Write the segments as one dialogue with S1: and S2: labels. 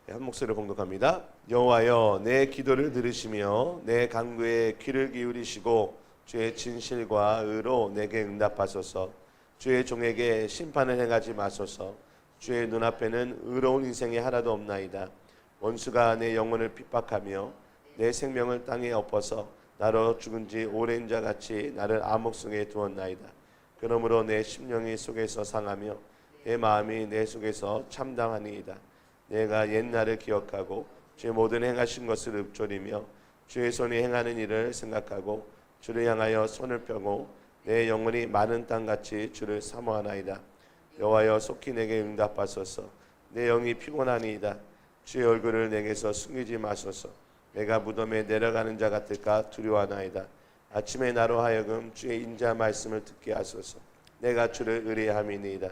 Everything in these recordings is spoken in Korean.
S1: 한 목소리로 봉독합니다. 여호와여, 내 기도를 들으시며 내 간구에 귀를 기울이시고 주의 진실과 의로 내게 응답하소서. 주의 종에게 심판을 행하지 마소서. 주의 눈앞에는 의로운 인생이 하나도 없나이다. 원수가 내 영혼을 핍박하며 내 생명을 땅에 엎어서 나로 죽은 지 오랜 자 같이 나를 암흑 속에 두었나이다. 그러므로 내 심령이 속에서 상하며 내 마음이 내 속에서 참담하니이다. 내가 옛날을 기억하고 주의 모든 행하신 것을 읊조리며 주의 손이 행하는 일을 생각하고 주를 향하여 손을 펴고 내 영혼이 마른 땅같이 주를 사모하나이다. 여호와여, 속히 내게 응답하소서. 내 영이 피곤하니이다. 주의 얼굴을 내게서 숨기지 마소서. 내가 무덤에 내려가는 자 같을까 두려워하나이다. 아침에 나로 하여금 주의 인자 말씀을 듣게 하소서. 내가 주를 의뢰함이니이다.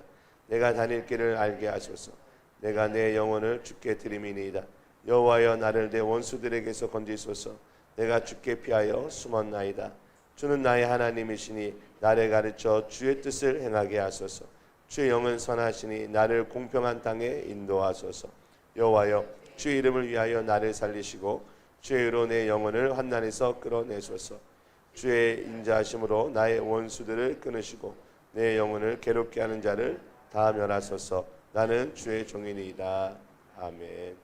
S1: 내가 다닐 길을 알게 하소서. 내가 내 영혼을 주께 드림이니이다. 여호와여, 나를 내 원수들에게서 건지소서. 내가 주께 피하여 숨었나이다. 주는 나의 하나님이시니 나를 가르쳐 주의 뜻을 행하게 하소서. 주의 영은 선하시니 나를 공평한 땅에 인도하소서. 여호와여, 주의 이름을 위하여 나를 살리시고 주의 의로 내 영혼을 환난에서 끌어내소서. 주의 인자하심으로 나의 원수들을 끊으시고 내 영혼을 괴롭게 하는 자를 다 멸하소서. 나는 주의 종이니이다. 아멘.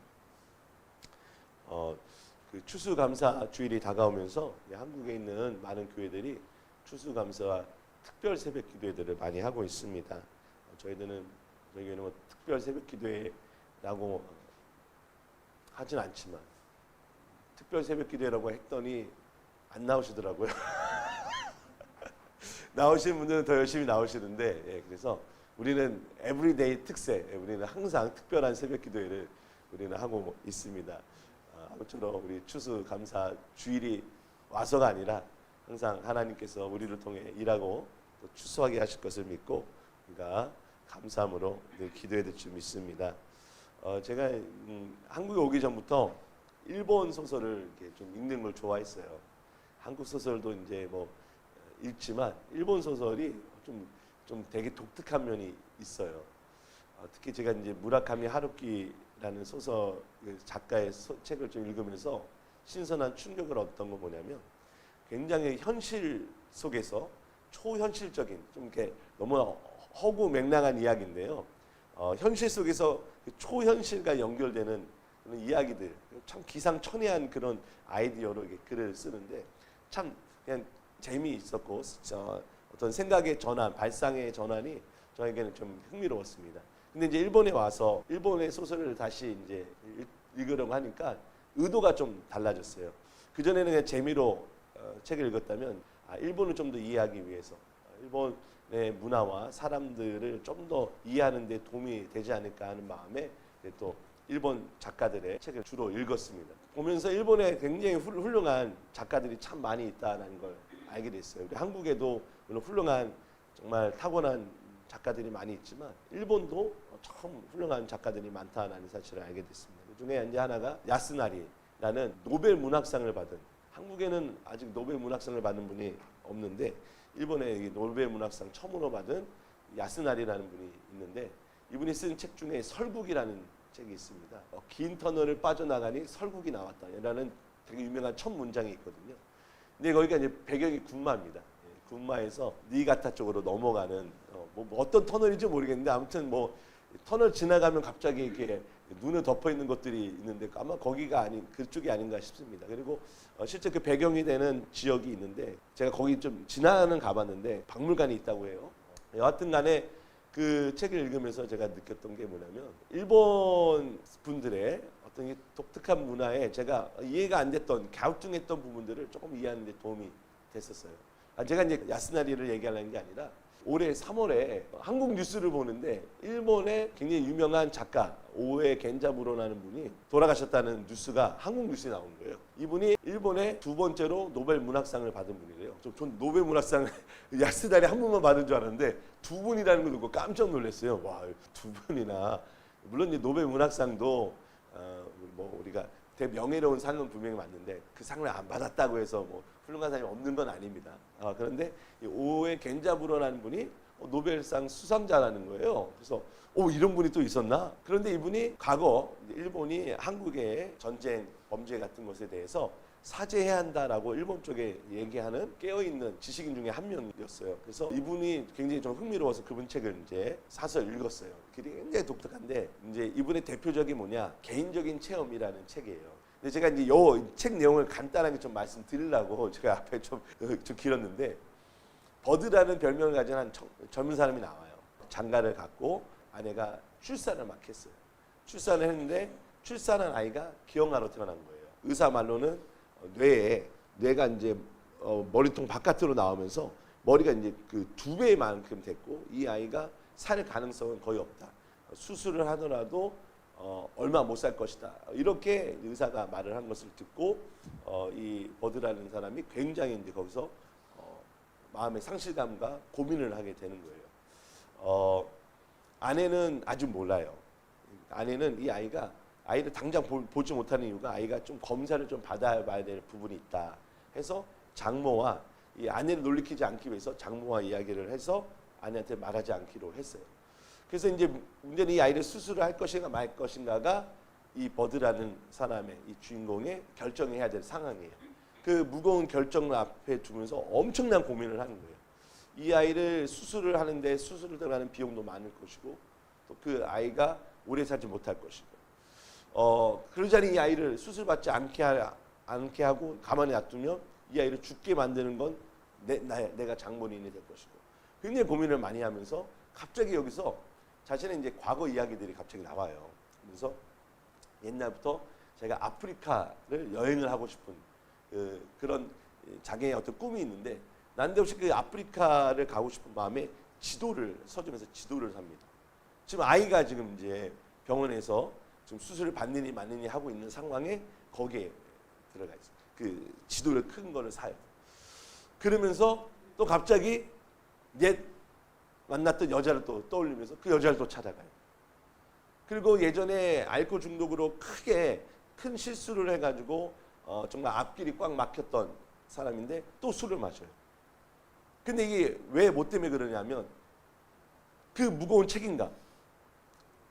S1: 그 추수감사 주일이 다가오면서 한국에 있는 많은 교회들이 추수감사와 특별 새벽 기도회들을 많이 하고 있습니다. 저희 교회는 뭐 특별 새벽 기도회라고 하진 않지만 특별 새벽 기도회라고 했더니 안 나오시더라고요. 나오시는 분들은 더 열심히 나오시는데, 그래서 우리는 에브리데이 특세, 우리는 항상 특별한 새벽 기도회를 우리는 하고 있습니다. 아무쪼록 우리 추수감사 주일이 와서가 아니라 항상 하나님께서 우리를 통해 일하고 또 추수하게 하실 것을 믿고 우리가 감사함으로 늘 기도해야 될 줄 믿습니다. 제가 한국에 오기 전부터 일본 소설을 이렇게 좀 읽는 걸 좋아했어요. 한국 소설도 이제 뭐 읽지만 일본 소설이 좀 되게 독특한 면이 있어요. 특히 제가 이제 무라카미 하루키라는 소설 작가의 책을 좀 읽으면서 신선한 충격을 얻었던 건 뭐냐면 굉장히 현실 속에서 초현실적인 좀 이렇게 너무 허구맹랑한 이야기인데요. 현실 속에서 초현실과 연결되는 그런 이야기들, 참 기상천외한 그런 아이디어로 이렇게 글을 쓰는데 참 그냥 재미있었고 어떤 생각의 전환, 발상의 전환이 저에게는 좀 흥미로웠습니다. 근데 이제 일본에 와서 일본의 소설을 다시 이제 읽으려고 하니까 의도가 좀 달라졌어요. 그 전에는 그냥 재미로 책을 읽었다면 일본을 좀 더 이해하기 위해서 일본의 문화와 사람들을 좀 더 이해하는 데 도움이 되지 않을까 하는 마음에 또 일본 작가들의 책을 주로 읽었습니다. 보면서 일본에 굉장히 훌륭한 작가들이 참 많이 있다는 걸 알게 됐어요. 한국에도 물론 훌륭한 정말 타고난 작가들이 많이 있지만 일본도 참 훌륭한 작가들이 많다는 사실을 알게 됐습니다. 그 중에 이제 하나가 야스나리라는 노벨 문학상을 받은, 한국에는 아직 노벨 문학상을 받은 분이 없는데 일본에 노벨 문학상 처음으로 받은 야스나리라는 분이 있는데 이분이 쓴 책 중에 설국이라는 책이 있습니다. 긴 터널을 빠져나가니 설국이 나왔다라는 되게 유명한 첫 문장이 있거든요. 근데 거기가 이제 배경이 군마입니다. 군마에서 니가타 쪽으로 넘어가는 뭐 어떤 터널인지 모르겠는데 아무튼 뭐 터널 지나가면 갑자기 이렇게 눈에 덮어 있는 것들이 있는데 아마 거기가 아닌 그쪽이 아닌가 싶습니다. 그리고 실제 그 배경이 되는 지역이 있는데 제가 거기 좀 지나가는 가봤는데 박물관이 있다고 해요. 여하튼간에 그 책을 읽으면서 제가 느꼈던 게 뭐냐면 일본 분들의 어떤 독특한 문화에 제가 이해가 안 됐던 갸우뚱했던 부분들을 조금 이해하는 데 도움이 됐었어요. 제가 이제 야스나리를 얘기하려는 게 아니라 올해 3월에 한국 뉴스를 보는데 일본의 굉장히 유명한 작가 오에 겐자부로라는 분이 돌아가셨다는 뉴스가 한국 뉴스에 나온 거예요. 이분이 일본의 두 번째로 노벨 문학상을 받은 분이래요. 전 노벨 문학상 야스나리 한 분만 받은 줄 알았는데 두 분이라는 걸 듣고 깜짝 놀랐어요. 와, 두 분이나. 물론 이제 노벨 문학상도 뭐 우리가 대명예로운 상은 분명히 맞는데 그 상을 안 받았다고 해서 뭐 훌륭한 사람이 없는 건 아닙니다. 그런데 오에 겐자부로라는 분이 노벨상 수상자라는 거예요. 그래서 이런 분이 또 있었나? 그런데 이분이 과거 일본이 한국의 전쟁 범죄 같은 것에 대해서 사죄해야 한다라고 일본 쪽에 얘기하는 깨어있는 지식인 중에 한 명이었어요. 그래서 이분이 굉장히 좀 흥미로워서 그분 책을 이제 사서 읽었어요. 굉장히 독특한데 이제 이분의 대표적인 뭐냐, 개인적인 체험이라는 책이에요. 근데 제가 이제 요 책 내용을 간단하게 좀 말씀드리려고 제가 앞에 좀 길었는데, 버드라는 별명을 가진 한 젊은 사람이 나와요. 장가를 갖고 아내가 출산을 막 했어요. 출산을 했는데 출산한 아이가 기형아로 태어난 거예요. 의사 말로는 뇌가 이제 머리통 바깥으로 나오면서 머리가 이제 그 2배만큼 됐고, 이 아이가 살 가능성은 거의 없다. 수술을 하더라도 얼마 못 살 것이다. 이렇게 의사가 말을 한 것을 듣고 이 버드라는 사람이 굉장히 이제 거기서 마음의 상실감과 고민을 하게 되는 거예요. 아내는 아직 몰라요. 아내는 이 아이를 당장 보지 못하는 이유가 아이가 좀 검사를 좀 받아봐야 될 부분이 있다 해서 장모와 이 아내를 놀리키지 않기 위해서 장모와 이야기를 해서 아내한테 말하지 않기로 했어요. 그래서 이제 문제는 이 아이를 수술을 할 것인가 말 것인가가 이 버드라는 사람의, 이 주인공의 결정해야 될 상황이에요. 그 무거운 결정을 앞에 두면서 엄청난 고민을 하는 거예요. 이 아이를 수술을 하는데 수술을 들어가는 비용도 많을 것이고, 또 그 아이가 오래 살지 못할 것이고, 그러자니 이 아이를 수술받지 않게 하고 가만히 놔두면 이 아이를 죽게 만드는 건 내가 장본인이 될 것이고, 굉장히 고민을 많이 하면서 갑자기 여기서 자신의 이제 과거 이야기들이 갑자기 나와요. 그래서 옛날부터 제가 아프리카를 여행을 하고 싶은 그런 자기의 어떤 꿈이 있는데, 난데없이 그 아프리카를 가고 싶은 마음에 서점에서 지도를 삽니다. 지금 아이가 지금 이제 병원에서 지금 수술을 받느니 마느니 하고 있는 상황에 거기에 들어가 있어요. 그 지도를 큰 거를 사요. 그러면서 또 갑자기 옛 만났던 여자를 또 떠올리면서 그 여자를 또 찾아가요. 그리고 예전에 알코올 중독으로 크게 큰 실수를 해가지고 정말 앞길이 꽉 막혔던 사람인데 또 술을 마셔요. 근데 이게 왜 뭐 때문에 그러냐면 그 무거운 책임감,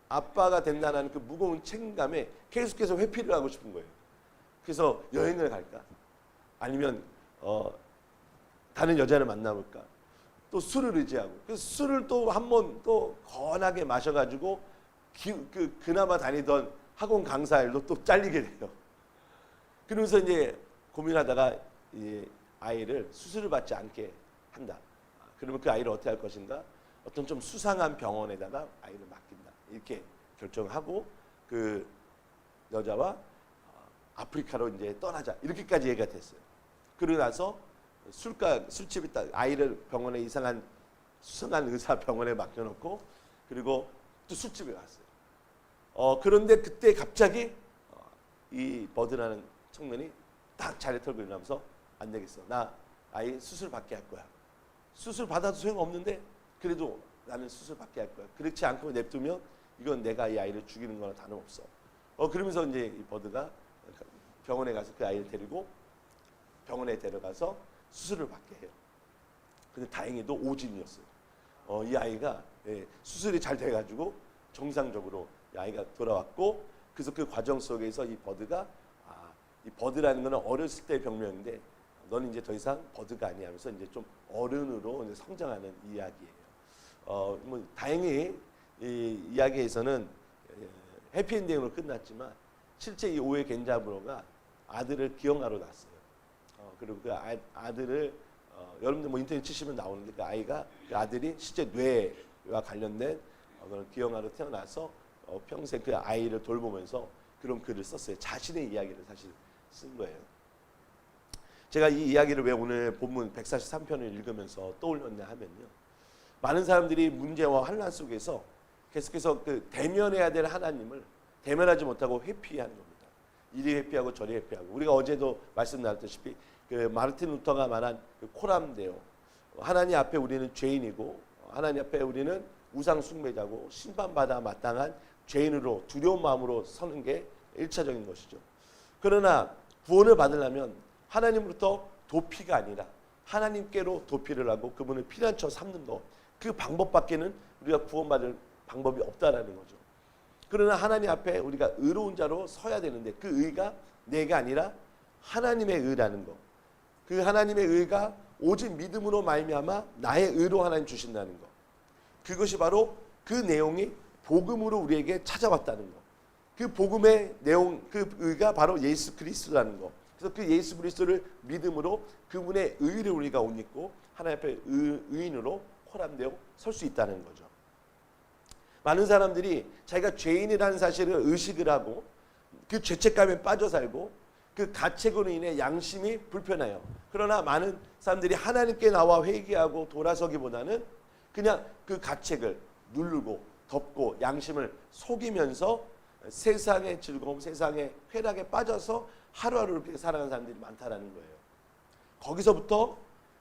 S1: 아빠가 된다는 그 무거운 책임감에 계속해서 회피를 하고 싶은 거예요. 그래서 여행을 갈까? 아니면 다른 여자를 만나볼까? 또 술을 의지하고, 그래서 술을 또 한 번 또 거하게 마셔가지고 그나마 다니던 학원 강사 일도 또 잘리게 돼요. 그러면서 이제 고민하다가 이 아이를 수술을 받지 않게 한다. 그러면 그 아이를 어떻게 할 것인가? 어떤 좀 수상한 병원에다가 아이를 맡긴다. 이렇게 결정하고 그 여자와 아프리카로 이제 떠나자. 이렇게까지 얘기가 됐어요. 그러고 나서 술집에 딱 아이를 병원에 이상한 수상한 의사 병원에 맡겨놓고 그리고 또 술집에 갔어요. 그런데 그때 갑자기 이 버드라는 청년이 딱 자리 털고 일어나면서 안 되겠어. 나 아이 수술 받게 할 거야. 수술 받아도 소용없는데 그래도 나는 수술 받게 할 거야. 그렇지 않고 냅두면 이건 내가 이 아이를 죽이는 거나 다름없어. 그러면서 이제 이 버드가 병원에 가서 그 아이를 데리고 병원에 데려가서 수술을 받게 해요. 근데 다행히도 오진이었어요. 이 아이가 수술이 잘 돼가지고 정상적으로 이 아이가 돌아왔고, 그래서 그 과정 속에서 이 버드가 이 버드라는 거는 어렸을 때 병명인데 너는 이제 더 이상 버드가 아니야 하면서 이제 좀 어른으로 이제 성장하는 이야기예요. 뭐 다행히 이 이야기에서는 해피엔딩으로 끝났지만 실제 이 오에 겐자부로가 아들을 기형아로 낳았어요. 그리고 그 아들을 여러분들 뭐 인터넷 치시면 나오는데 그 아들이 실제 뇌와 관련된 그런 기형아로 태어나서 평생 그 아이를 돌보면서 그런 글을 썼어요. 자신의 이야기를 사실 쓴 거예요. 제가 이 이야기를 왜 오늘 본문 143편을 읽으면서 떠올렸냐 하면요, 많은 사람들이 문제와 환난 속에서 계속해서 그 대면해야 될 하나님을 대면하지 못하고 회피하는 겁니다. 이리 회피하고 저리 회피하고, 우리가 어제도 말씀 나눴다시피 그 마르틴 루터가 말한 그 코람데오, 하나님 앞에 우리는 죄인이고 하나님 앞에 우리는 우상 숭배자고 심판받아 마땅한 죄인으로 두려운 마음으로 서는 게 1차적인 것이죠. 그러나 구원을 받으려면 하나님으로부터 도피가 아니라 하나님께로 도피를 하고 그분을 피난처 삼는 것, 그 방법밖에는 우리가 구원받을 방법이 없다라는 거죠. 그러나 하나님 앞에 우리가 의로운 자로 서야 되는데 그 의가 내가 아니라 하나님의 의라는 거. 그 하나님의 의가 오직 믿음으로 말미암아 나의 의로 하나님 주신다는 거. 그것이 바로 그 내용이 복음으로 우리에게 찾아왔다는 거. 그 복음의 내용, 그 의가 바로 예수 그리스도라는 거. 그래서 그 예수 그리스도를 믿음으로 그분의 의를 우리가 옷 입고 하나님 앞에 의인으로 호람되어 설 수 있다는 거죠. 많은 사람들이 자기가 죄인이라는 사실을 의식을 하고 그 죄책감에 빠져 살고 그 가책으로 인해 양심이 불편해요. 그러나 많은 사람들이 하나님께 나와 회개하고 돌아서기보다는 그냥 그 가책을 누르고 덮고 양심을 속이면서 세상의 즐거움, 세상의 쾌락에 빠져서 하루하루 그렇게 살아가는 사람들이 많다라는 거예요. 거기서부터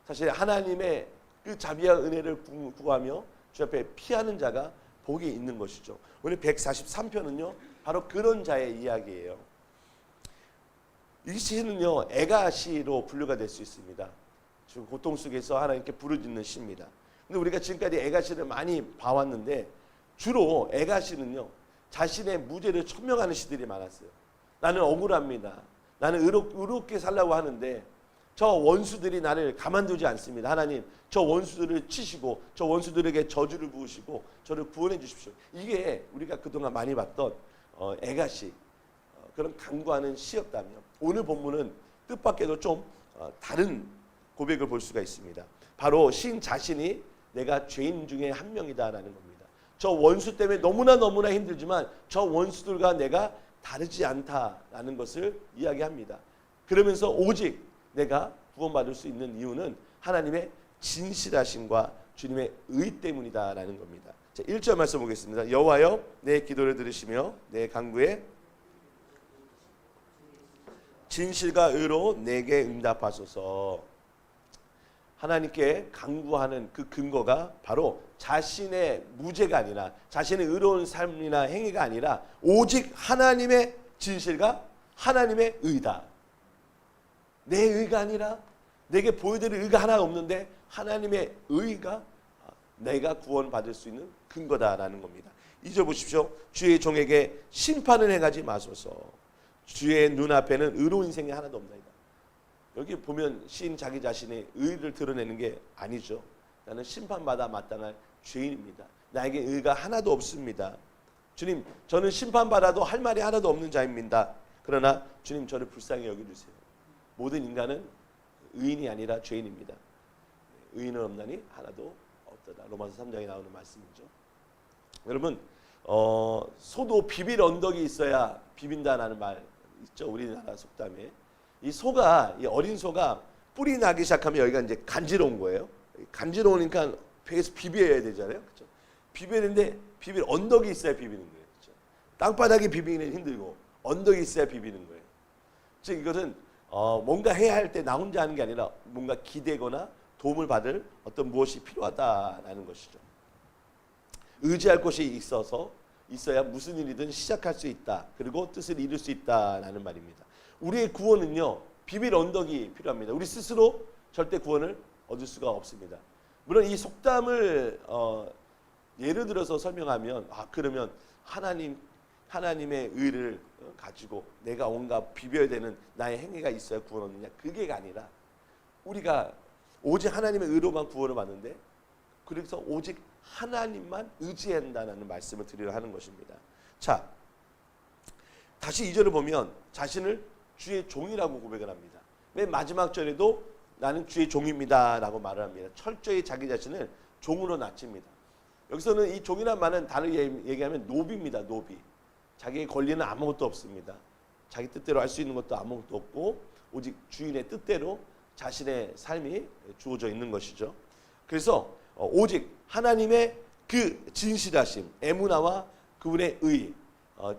S1: 사실 하나님의 그 자비와 은혜를 구하며 주 앞에 피하는 자가 복이 있는 것이죠. 오늘 143편은요 바로 그런 자의 이야기예요. 이 시는요 애가 시로 분류가 될 수 있습니다. 지금 고통 속에서 하나님께 부르짖는 시입니다. 근데 우리가 지금까지 애가 시를 많이 봐왔는데 주로 애가 시는요 자신의 무죄를 천명하는 시들이 많았어요. 나는 억울합니다. 나는 의롭게 살려고 하는데 저 원수들이 나를 가만두지 않습니다. 하나님 저 원수들을 치시고 저 원수들에게 저주를 부으시고 저를 구원해 주십시오. 이게 우리가 그동안 많이 봤던 애가시 그런 간구하는 시였다면 오늘 본문은 뜻밖에도 좀 다른 고백을 볼 수가 있습니다. 바로 시인 자신이 내가 죄인 중에 한 명이다라는 겁니다. 저 원수 때문에 너무나 힘들지만 저 원수들과 내가 다르지 않다라는 것을 이야기합니다. 그러면서 오직 내가 구원받을 수 있는 이유는 하나님의 진실하심과 주님의 의 때문이다라는 겁니다. 자, 1절 말씀 보겠습니다. 여호와여 내 기도를 들으시며 내 간구에 진실과 의로 내게 응답하소서. 하나님께 간구하는 그 근거가 바로 자신의 무죄가 아니라 자신의 의로운 삶이나 행위가 아니라 오직 하나님의 진실과 하나님의 의다. 내 의가 아니라 내게 보여드릴 의가 하나 없는데 하나님의 의가 내가 구원받을 수 있는 근거다라는 겁니다. 2절 보십시오. 주의 종에게 심판을 행하지 마소서. 주의 눈앞에는 의로운 인생이 하나도 없나이다. 여기 보면 시인 자기 자신의 의를 드러내는 게 아니죠. 나는 심판받아 마땅한 죄인입니다. 나에게 의가 하나도 없습니다. 주님 저는 심판받아도 할 말이 하나도 없는 자입니다. 그러나 주님 저를 불쌍히 여겨주세요. 모든 인간은 의인이 아니라 죄인입니다. 의인은 없나니 하나도 없더라. 로마서 3장에 나오는 말씀이죠. 여러분 소도 비빌 언덕이 있어야 비빈다라는 말 있죠. 우리나라 속담에. 이 소가 이 어린 소가 뿔이 나기 시작하면 여기가 이제 간지러운 거예요. 간지러우니까 배에서 비벼야 되잖아요. 그렇죠? 비벼야 되는데 비빌 언덕이 있어야 비비는 거예요. 그렇죠? 땅바닥에 비비기는 힘들고 언덕이 있어야 비비는 거예요. 즉 이것은 뭔가 해야 할 때 나 혼자 하는 게 아니라 뭔가 기대거나 도움을 받을 어떤 무엇이 필요하다라는 것이죠. 의지할 곳이 있어야 무슨 일이든 시작할 수 있다. 그리고 뜻을 이룰 수 있다라는 말입니다. 우리의 구원은요. 비빌 언덕이 필요합니다. 우리 스스로 절대 구원을 얻을 수가 없습니다. 물론 이 속담을 예를 들어서 설명하면 그러면 하나님의 의를 가지고 내가 온갖 비벼야 되는 나의 행위가 있어야 구원 얻느냐. 그게 아니라 우리가 오직 하나님의 의로만 구원을 받는데 그래서 오직 하나님만 의지한다는 말씀을 드리려 하는 것입니다. 자, 다시 2절을 보면 자신을 주의 종이라고 고백을 합니다. 맨 마지막 절에도 나는 주의 종입니다 라고 말을 합니다. 철저히 자기 자신을 종으로 낮춥니다. 여기서는 이 종이란 말은 다르게 얘기하면 노비입니다. 노비. 자기의 권리는 아무것도 없습니다. 자기 뜻대로 할 수 있는 것도 아무것도 없고 오직 주인의 뜻대로 자신의 삶이 주어져 있는 것이죠. 그래서 오직 하나님의 그 진실하심, 에무나와 그분의 의,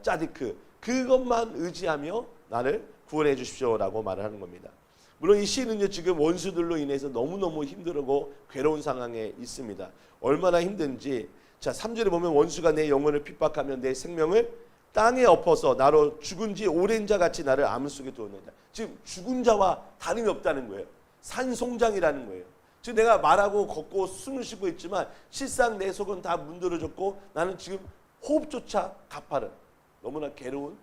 S1: 짜디크 그것만 의지하며 나를 구원해 주십시오라고 말을 하는 겁니다. 물론 이 시인은요 지금 원수들로 인해서 너무너무 힘들고 괴로운 상황에 있습니다. 얼마나 힘든지 자 3절에 보면 원수가 내 영혼을 핍박하며 내 생명을 땅에 엎어서 나로 죽은 지 오랜 자 같이 나를 암 속에 두었느니라. 지금 죽은 자와 다름이 없다는 거예요. 산송장이라는 거예요. 지금 내가 말하고 걷고 숨을 쉬고 있지만 실상 내 속은 다 문드러졌고 나는 지금 호흡조차 가파른 너무나 괴로운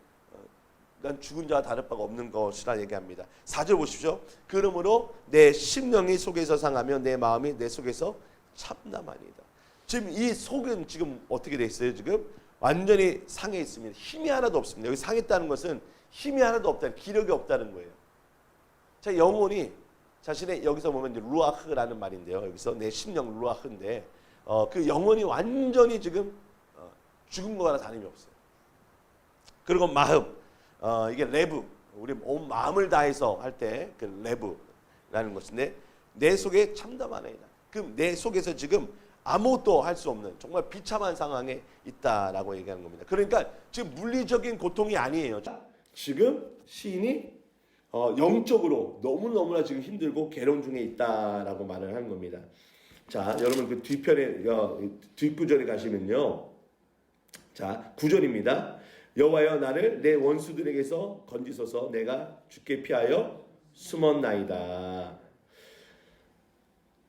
S1: 난 죽은 자와 다를 바가 없는 것이라 얘기합니다. 4절 보십시오. 그러므로 내 심령이 속에서 상하며 내 마음이 내 속에서 참담하니이다. 지금 이 속은 지금 어떻게 돼 있어요? 지금 완전히 상해 있습니다. 힘이 하나도 없습니다. 여기 상했다는 것은 힘이 하나도 없다는, 기력이 없다는 거예요. 자, 영혼이 자신의, 여기서 보면 이제 루아흐라는 말인데요. 여기서 내 심령 루아흐인데 그 영혼이 완전히 지금 죽은 거나 다름이 없어요. 그리고 마음, 이게 레브, 우리 온 마음을 다해서 할 때 그 레브라는 것인데 내 속에 참담하나이다. 그럼 내 속에서 지금 아무것도 할 수 없는 정말 비참한 상황에 있다라고 얘기하는 겁니다. 그러니까 지금 물리적인 고통이 아니에요. 지금 시인이 영적으로 너무너무나 지금 힘들고 괴로운 중에 있다라고 말을 하는 겁니다. 자, 여러분 그 뒤편에 뒷구절에 가시면요. 자, 9절입니다. 여호와여 나를 내 원수들에게서 건지소서 내가 주께 피하여 숨었나이다.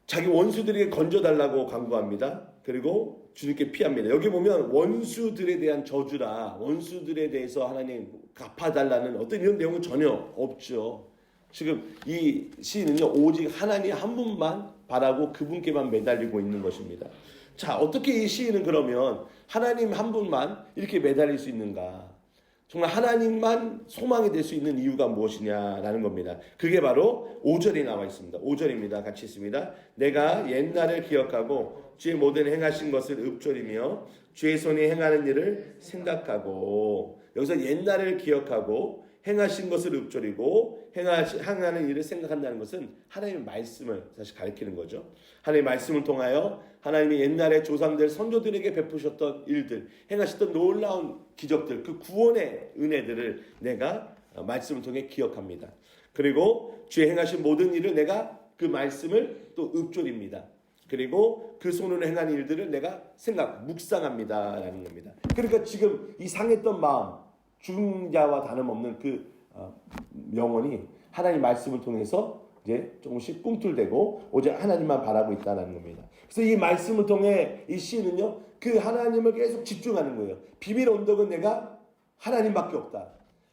S1: 자기 원수들에게 건져달라고 간구합니다. 그리고 주님께 피합니다. 여기 보면 원수들에 대한 저주라, 원수들에 대해서 하나님 갚아달라는 어떤 이런 내용은 전혀 없죠. 지금 이 시인은요, 오직 하나님 한 분만 바라고 그분께만 매달리고 있는 것입니다. 자, 어떻게 이 시인은 그러면 하나님 한 분만 이렇게 매달릴 수 있는가? 정말 하나님만 소망이 될 수 있는 이유가 무엇이냐라는 겁니다. 그게 바로 5절에 나와 있습니다. 5절입니다. 같이 있습니다. 내가 옛날을 기억하고 주의 모든 행하신 것을 읊조리며 주의 손이 행하는 일을 생각하고, 여기서 옛날을 기억하고 행하신 것을 읊조리고 행하는 일을 생각한다는 것은 하나님의 말씀을 사실 가리키는 거죠. 하나님의 말씀을 통하여 하나님이 옛날에 조상들 선조들에게 베푸셨던 일들, 행하셨던 놀라운 기적들, 그 구원의 은혜들을 내가 말씀을 통해 기억합니다. 그리고 주의 행하신 모든 일을 내가 그 말씀을 또 읊조립니다. 그리고 그 손으로 행한 일들을 내가 묵상합니다라는 겁니다. 그러니까 지금 이 상했던 마음, 죽은 자와 다름없는 그 영혼이 하나님 말씀을 통해서 이제 조금씩 꿈틀대고 오직 하나님만 바라고 있다는 겁니다. 그래서 이 말씀을 통해 이 시인은요, 그 하나님을 계속 집중하는 거예요. 비밀 언덕은 내가 하나님밖에 없다.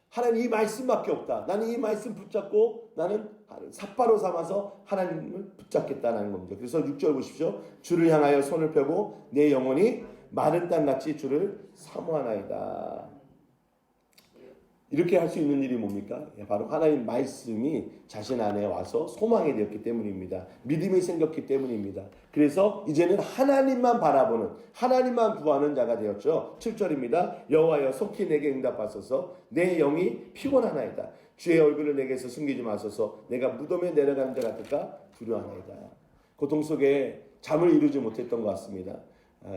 S1: 하나님 이 말씀밖에 없다. 나는 이 말씀 붙잡고 나는 삿바로 삼아서 하나님을 붙잡겠다는 겁니다. 그래서 6절 보십시오. 주를 향하여 손을 펴고 내 영혼이 마른 땅같이 주를 사모하나이다. 이렇게 할 수 있는 일이 뭡니까? 바로 하나님 말씀이 자신 안에 와서 소망이 되었기 때문입니다. 믿음이 생겼기 때문입니다. 그래서 이제는 하나님만 바라보는, 하나님만 구하는 자가 되었죠. 7절입니다. 여호와여 속히 내게 응답하소서. 내 영이 피곤하나이다. 주의 얼굴을 내게서 숨기지 마소서. 내가 무덤에 내려가는 자 같을까 두려워하나이다. 고통 속에 잠을 이루지 못했던 것 같습니다.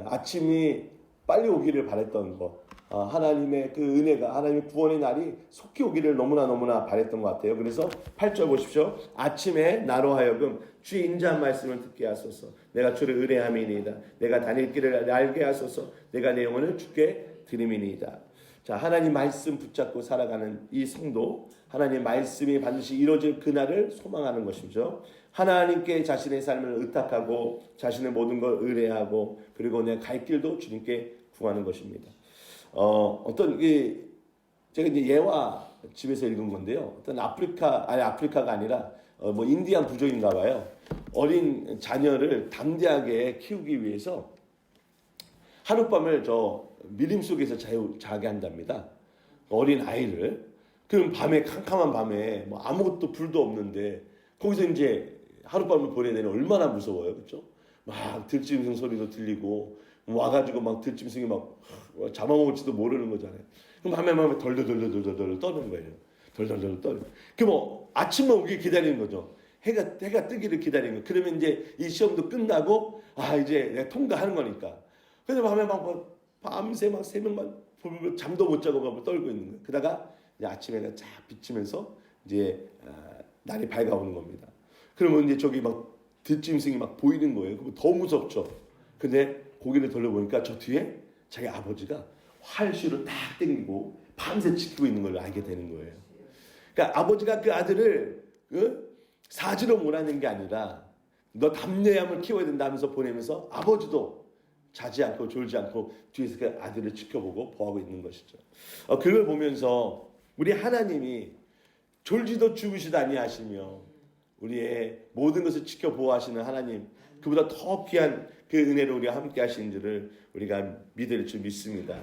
S1: 아침이 빨리 오기를 바랬던 것, 하나님의 그 은혜가, 하나님의 구원의 날이 속히 오기를 너무나 바랬던 것 같아요. 그래서 8절 보십시오. 아침에 나로 하여금 주의 인자한 말씀을 듣게 하소서. 내가 주를 의뢰함이니이다. 내가 다닐 길을 알게 하소서. 내가 내 영혼을 주께 드림이니이다. 자, 하나님 말씀 붙잡고 살아가는 이 성도, 하나님 말씀이 반드시 이루어질 그날을 소망하는 것이죠. 하나님께 자신의 삶을 의탁하고 자신의 모든 걸 의뢰하고, 그리고 내 갈 길도 주님께 구하는 것입니다. 제가 이제 예화 집에서 읽은 건데요. 어떤 아프리카가 아니라 뭐 인디안 부족인가 봐요. 어린 자녀를 담대하게 키우기 위해서 하룻밤을 미림 속에서 자게 한답니다. 어린 아이를. 그럼 밤에, 캄캄한 밤에 뭐 아무것도 불도 없는데 거기서 이제 하룻밤을 보내야 되는, 얼마나 무서워요. 그렇죠? 막 들짐승 소리도 들리고 와가지고 막 들짐승이 막 잡아먹을지도 모르는 거잖아요. 그럼 밤에 덜덜덜 떠는 거예요. 덜덜덜 떠는. 그럼 아침만 오길 기다리는 거죠. 해가 뜨기를 기다리는 거예요. 그러면 이제 이 시험도 끝나고 이제 내가 통과하는 거니까. 그래서 밤에 막 밤새 막 새벽만 잠도 못 자고 막 떨고 있는 거예요. 그러다가 이제 아침에가 쫙 비치면서 이제 날이 밝아오는 겁니다. 그러면 이제 저기 막 들짐승이 막 보이는 거예요. 그럼 더 무섭죠. 근데 고개를 돌려보니까 저 뒤에 자기 아버지가 활시로 딱 당기고 밤새 지키고 있는 걸 알게 되는 거예요. 그러니까 아버지가 그 아들을 사지로 몰아낸 게 아니라 너 담대함을 키워야 된다 하면서 보내면서 아버지도 자지 않고 졸지 않고 뒤에서 그 아들을 지켜보고 보호하고 있는 것이죠. 그걸 보면서 우리 하나님이 졸지도 죽으시도 아니하시며 우리의 모든 것을 지켜 보호하시는 하나님, 그보다 더 귀한 그 은혜로 우리와 함께 하신 줄을 우리가 믿을 줄 믿습니다.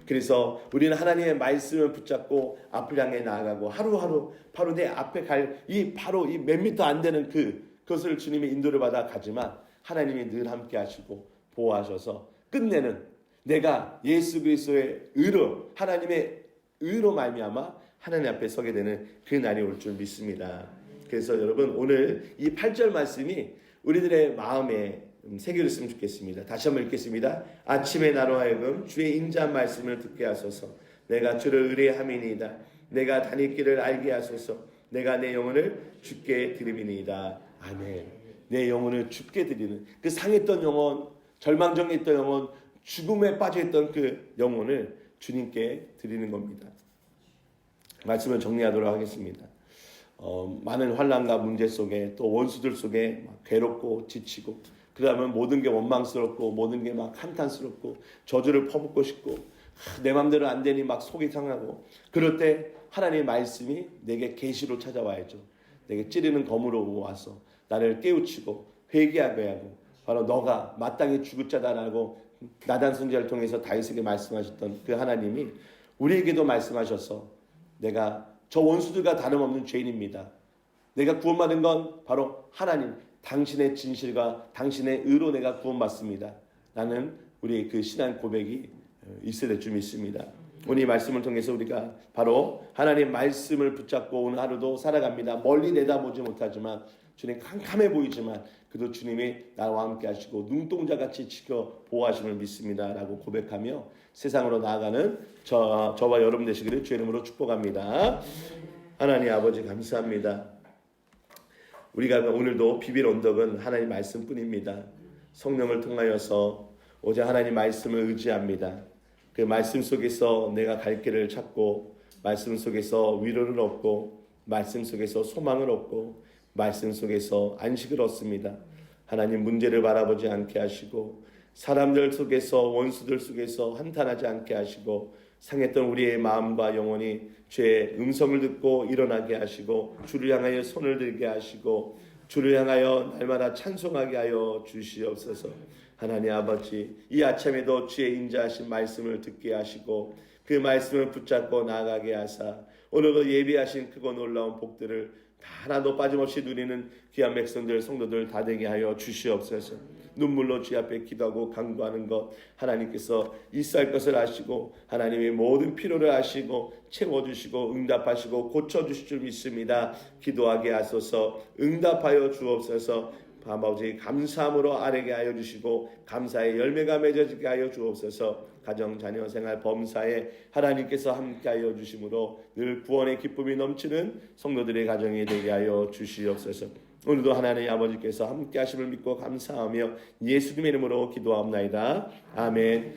S1: 그래서 우리는 하나님의 말씀을 붙잡고 앞을 향해 나아가고 하루하루 바로 내 앞에 갈 바로 이 몇 미터 안 되는 그것을 주님의 인도를 받아 가지만 하나님이 늘 함께 하시고 보호하셔서 끝내는 내가 예수 그리스도의 의로, 하나님의 의로 말미암아 하나님 앞에 서게 되는 그 날이 올 줄 믿습니다. 그래서 여러분 오늘 이 8절 말씀이 우리들의 마음에 새겨졌으면 좋겠습니다. 다시 한번 읽겠습니다. 아침에 나로 하여금 주의 인자한 말씀을 듣게 하소서. 내가 주를 의뢰함이니이다. 내가 다닐 길을 알게 하소서. 내가 내 영혼을 주께 드리니이다. 아멘. 내 영혼을 주께 드리는 그 상했던 영혼, 절망정에 있던 영혼, 죽음에 빠져있던 그 영혼을 주님께 드리는 겁니다. 말씀을 정리하도록 하겠습니다. 많은 환난과 문제 속에 또 원수들 속에 막 괴롭고 지치고 그러면 모든 게 원망스럽고 모든 게 막 한탄스럽고 저주를 퍼붓고 싶고 내 맘대로 안 되니 막 속이 상하고 그럴 때 하나님의 말씀이 내게 계시로 찾아와야죠. 내게 찌르는 검으로 와서 나를 깨우치고 회개하게 하고 바로 너가 마땅히 죽을 자다라고 나단 선지자를 통해서 다윗에게 말씀하셨던 그 하나님이 우리에게도 말씀하셔서 내가 저 원수들과 다름없는 죄인입니다. 내가 구원받은 건 바로 하나님 당신의 진실과 당신의 의로 내가 구원받습니다. 라는 우리의 그 신앙 고백이 있어야 될 줄 믿습니다. 오늘 이 말씀을 통해서 우리가 바로 하나님 말씀을 붙잡고 오늘 하루도 살아갑니다. 멀리 내다보지 못하지만 주님 캄캄해 보이지만 그래도 주님이 나와 함께 하시고 눈동자같이 지켜 보호하심을 믿습니다. 라고 고백하며 세상으로 나아가는 저와 여러분 되시기를 주의 이름으로 축복합니다. 하나님 아버지 감사합니다. 우리가 오늘도 비빌 언덕은 하나님 말씀뿐입니다. 성령을 통하여서 오직 하나님 말씀을 의지합니다. 그 말씀 속에서 내가 갈 길을 찾고 말씀 속에서 위로를 얻고 말씀 속에서 소망을 얻고 말씀 속에서 안식을 얻습니다. 하나님 문제를 바라보지 않게 하시고 사람들 속에서 원수들 속에서 한탄하지 않게 하시고 상했던 우리의 마음과 영혼이 죄의 음성을 듣고 일어나게 하시고 주를 향하여 손을 들게 하시고 주를 향하여 날마다 찬송하게 하여 주시옵소서. 하나님 아버지 이 아침에도 주의 인자하신 말씀을 듣게 하시고 그 말씀을 붙잡고 나아가게 하사 오늘도 예비하신 크고 놀라운 복들을 다 하나도 빠짐없이 누리는 귀한 백성들 성도들 다 되게 하여 주시옵소서. 눈물로 주 앞에 기도하고 간구하는 것 하나님께서 있어야 할 것을 아시고 하나님의 모든 필요를 아시고 채워주시고 응답하시고 고쳐주실 줄 믿습니다. 기도하게 하소서. 응답하여 주옵소서. 아버지 감사함으로 아뢰게 하여 주시고 감사의 열매가 맺어지게 하여 주옵소서. 가정 자녀 생활 범사에 하나님께서 함께 하여 주심으로 늘 구원의 기쁨이 넘치는 성도들의 가정이 되게 하여 주시옵소서. 오늘도 하나님 아버지께서 함께 하심을 믿고 감사하며 예수님의 이름으로 기도합나이다. 아멘.